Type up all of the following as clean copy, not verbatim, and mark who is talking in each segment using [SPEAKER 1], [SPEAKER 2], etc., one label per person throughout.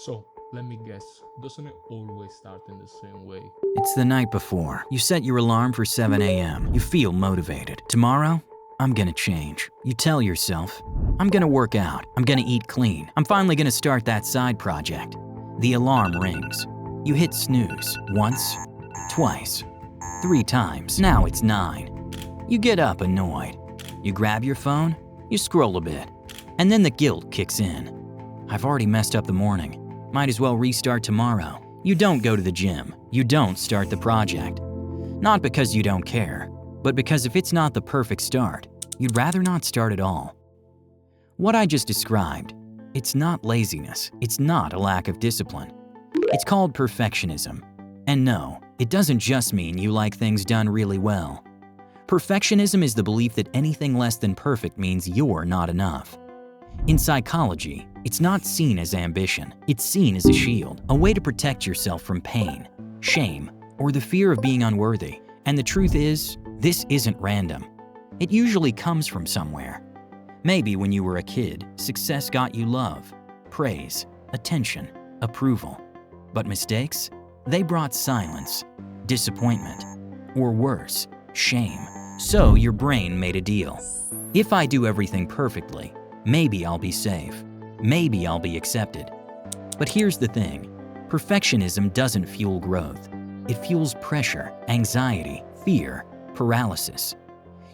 [SPEAKER 1] So, let me guess, doesn't it always start in the same way?
[SPEAKER 2] It's the night before. You set your alarm for 7 a.m. You feel motivated. Tomorrow, I'm gonna change. You tell yourself, I'm gonna work out. I'm gonna eat clean. I'm finally gonna start that side project. The alarm rings. You hit snooze once, twice, 3 times. Now it's 9. You get up annoyed. You grab your phone, you scroll a bit, and then the guilt kicks in. I've already messed up the morning. Might as well restart tomorrow. You don't go to the gym. You don't start the project. Not because you don't care, but because if it's not the perfect start, you'd rather not start at all. What I just described, it's not laziness. It's not a lack of discipline. It's called perfectionism. And no, it doesn't just mean you like things done really well. Perfectionism is the belief that anything less than perfect means you're not enough. In psychology, it's not seen as ambition. It's seen as a shield, a way to protect yourself from pain, shame, or the fear of being unworthy. And the truth is, this isn't random. It usually comes from somewhere. Maybe when you were a kid, success got you love, praise, attention, approval. But mistakes? They brought silence, disappointment, or worse, shame. So your brain made a deal. If I do everything perfectly, maybe I'll be safe. Maybe I'll be accepted. But here's the thing. Perfectionism doesn't fuel growth. It fuels pressure, anxiety, fear, paralysis.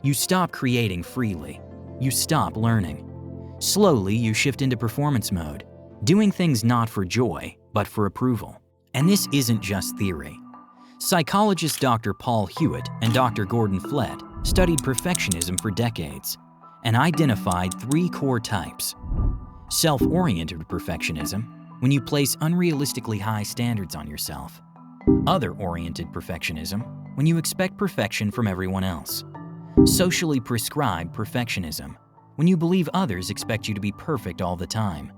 [SPEAKER 2] You stop creating freely. You stop learning. Slowly, you shift into performance mode, doing things not for joy, but for approval. And this isn't just theory. Psychologists Dr. Paul Hewitt and Dr. Gordon Flett studied perfectionism for decades and identified 3 core types. Self-oriented perfectionism, when you place unrealistically high standards on yourself. Other-oriented perfectionism, when you expect perfection from everyone else. Socially prescribed perfectionism, when you believe others expect you to be perfect all the time.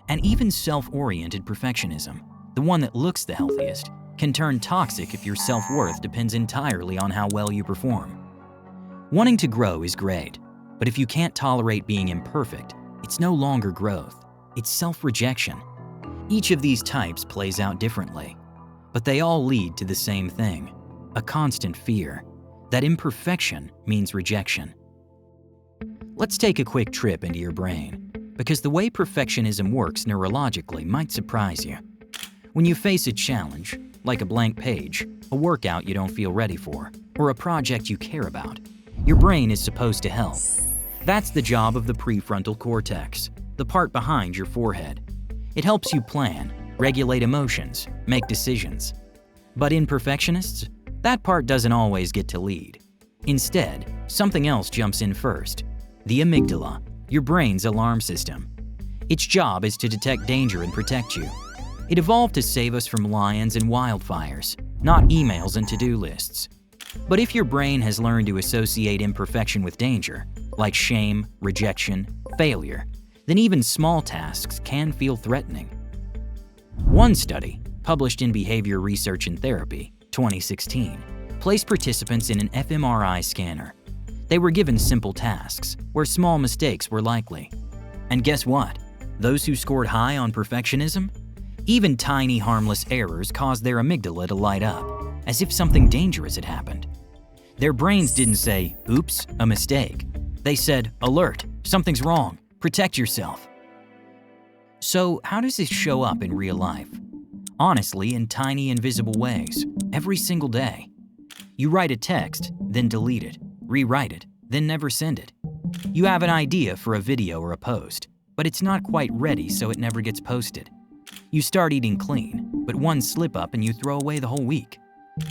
[SPEAKER 2] And even self-oriented perfectionism, the one that looks the healthiest, can turn toxic if your self-worth depends entirely on how well you perform. Wanting to grow is great, but if you can't tolerate being imperfect, it's no longer growth, it's self-rejection. Each of these types plays out differently, but they all lead to the same thing, a constant fear that imperfection means rejection. Let's take a quick trip into your brain, because the way perfectionism works neurologically might surprise you. When you face a challenge, like a blank page, a workout you don't feel ready for, or a project you care about, your brain is supposed to help. That's the job of the prefrontal cortex, the part behind your forehead. It helps you plan, regulate emotions, make decisions. But in perfectionists, that part doesn't always get to lead. Instead, something else jumps in first. The amygdala, your brain's alarm system. Its job is to detect danger and protect you. It evolved to save us from lions and wildfires, not emails and to-do lists. But if your brain has learned to associate imperfection with danger, like shame, rejection, failure, then even small tasks can feel threatening. One study, published in Behavior Research and Therapy, 2016, placed participants in an fMRI scanner. They were given simple tasks, where small mistakes were likely. And guess what? Those who scored high on perfectionism? Even tiny harmless errors caused their amygdala to light up, as if something dangerous had happened. Their brains didn't say, oops, a mistake. They said, alert, something's wrong, protect yourself. So how does this show up in real life? Honestly, in tiny invisible ways, every single day. You write a text, then delete it, rewrite it, then never send it. You have an idea for a video or a post, but it's not quite ready, so it never gets posted. You start eating clean, but one slip up and you throw away the whole week.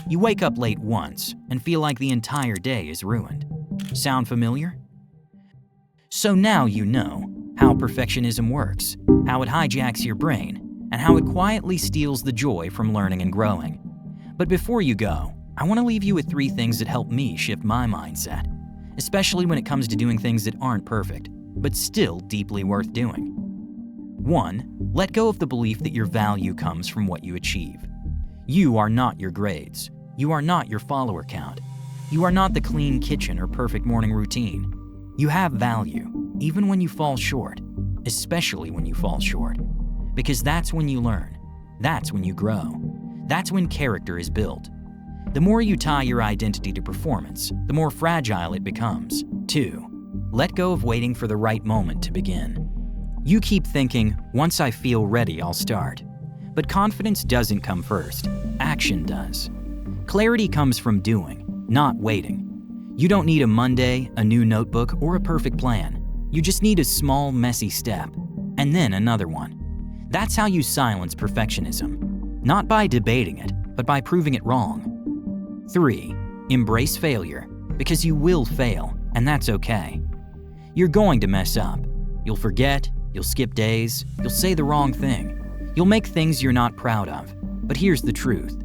[SPEAKER 2] You wake up late once and feel like the entire day is ruined. Sound familiar? So now you know how perfectionism works, how it hijacks your brain, and how it quietly steals the joy from learning and growing. But before you go, I want to leave you with 3 things that help me shift my mindset, especially when it comes to doing things that aren't perfect, but still deeply worth doing. 1. Let go of the belief that your value comes from what you achieve. You are not your grades. You are not your follower count. You are not the clean kitchen or perfect morning routine. You have value, even when you fall short, especially when you fall short. Because that's when you learn. That's when you grow. That's when character is built. The more you tie your identity to performance, the more fragile it becomes. 2. Let go of waiting for the right moment to begin. You keep thinking, once I feel ready, I'll start. But confidence doesn't come first. Action does. Clarity comes from doing, not waiting. You don't need a Monday, a new notebook, or a perfect plan. You just need a small, messy step, and then another one. That's how you silence perfectionism. Not by debating it, but by proving it wrong. 3. Embrace failure, because you will fail, and that's okay. You're going to mess up. You'll forget, you'll skip days, you'll say the wrong thing. You'll make things you're not proud of. But here's the truth.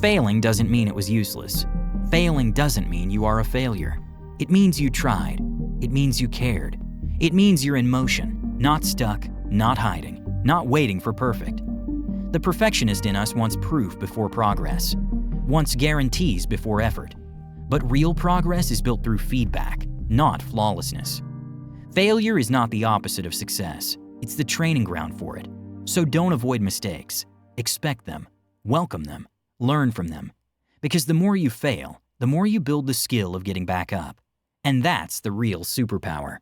[SPEAKER 2] Failing doesn't mean it was useless. Failing doesn't mean you are a failure. It means you tried. It means you cared. It means you're in motion, not stuck, not hiding, not waiting for perfect. The perfectionist in us wants proof before progress, wants guarantees before effort. But real progress is built through feedback, not flawlessness. Failure is not the opposite of success. It's the training ground for it. So don't avoid mistakes. Expect them. Welcome them. Learn from them. Because the more you fail, the more you build the skill of getting back up. And that's the real superpower.